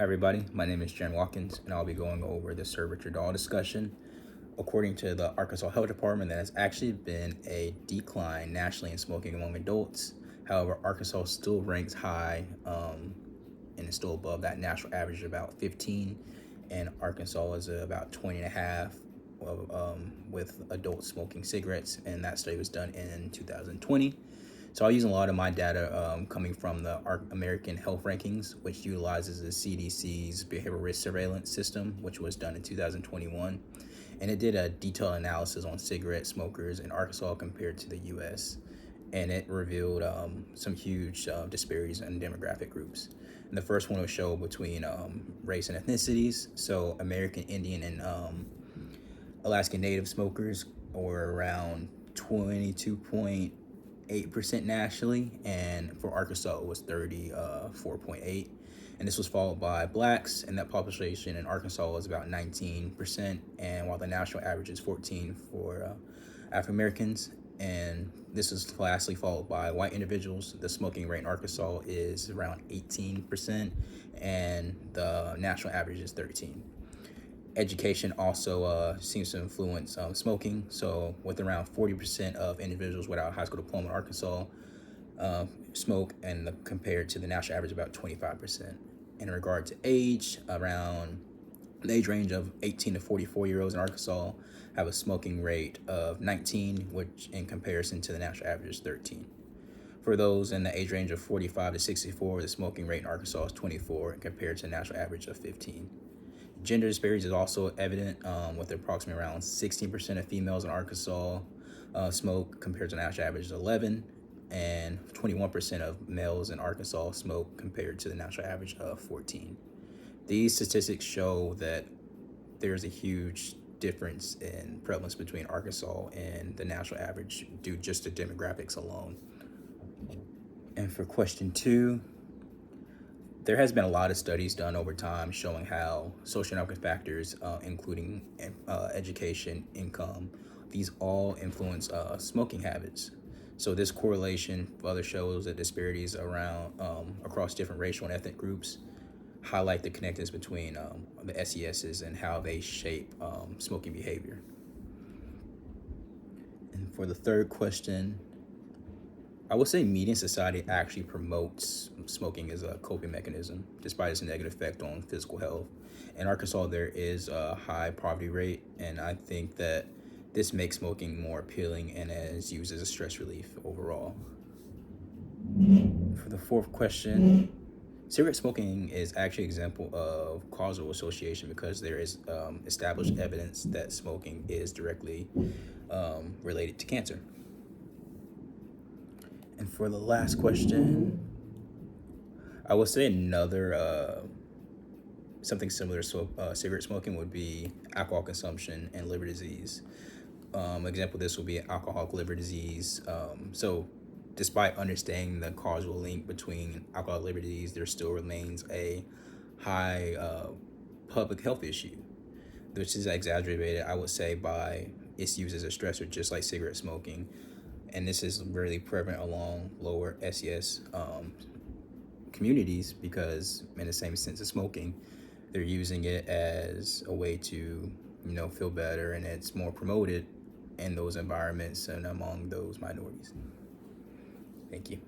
Everybody. My name is Jen Watkins, and I'll be going over the Sir Richard Dahl discussion. According to the Arkansas Health Department, there has actually been a decline nationally in smoking among adults. However, Arkansas still ranks high and is still above that national average of about 15, and Arkansas is about 20 and a half with adults smoking cigarettes, and that study was done in 2020. So I'm using a lot of my data coming from the American Health Rankings, which utilizes the CDC's behavioral risk surveillance system, which was done in 2021. And it did a detailed analysis on cigarette smokers in Arkansas compared to the US. And it revealed some huge disparities in demographic groups. And the first one was show between race and ethnicities. So American Indian and Alaskan Native smokers were around 22.8% nationally, and for Arkansas it was 34.8%. And this was followed by blacks, and that population in Arkansas was about 19%, and while the national average is 14% for African Americans. And this is lastly followed by white individuals. The smoking rate in Arkansas is around 18%, and the national average is 13%. Education also seems to influence smoking. So with around 40% of individuals without a high school diploma in Arkansas smoke, and compared to the national average about 25%. In regard to age, around the age range of 18 to 44-year-olds in Arkansas have a smoking rate of 19, which in comparison to the national average is 13. For those in the age range of 45 to 64, the smoking rate in Arkansas is 24 compared to the national average of 15. Gender disparities is also evident with approximately around 16% of females in Arkansas smoke compared to the national average of 11, and 21% of males in Arkansas smoke compared to the national average of 14. These statistics show that there's a huge difference in prevalence between Arkansas and the national average due just to demographics alone. And for question 2, there has been a lot of studies done over time showing how socioeconomic factors, including education, income, these all influence smoking habits. So this correlation further shows that disparities around across different racial and ethnic groups highlight the connections between the SESs and how they shape smoking behavior. And for the third question, I would say media and society actually promotes smoking as a coping mechanism, despite its negative effect on physical health. In Arkansas, there is a high poverty rate, and I think that this makes smoking more appealing and is used as a stress relief overall. For the fourth question, cigarette smoking is actually an example of causal association because there is established evidence that smoking is directly related to cancer. And for the last question, I would say another something similar to cigarette smoking would be alcohol consumption and liver disease. Example of this will be alcoholic liver disease. So despite understanding the causal link between alcoholic liver disease, there still remains a high public health issue, which is exaggerated, I would say, by its use as a stressor, just like cigarette smoking. And this is really prevalent along lower SES communities because, in the same sense of smoking, they're using it as a way to, feel better, and it's more promoted in those environments and among those minorities. Thank you.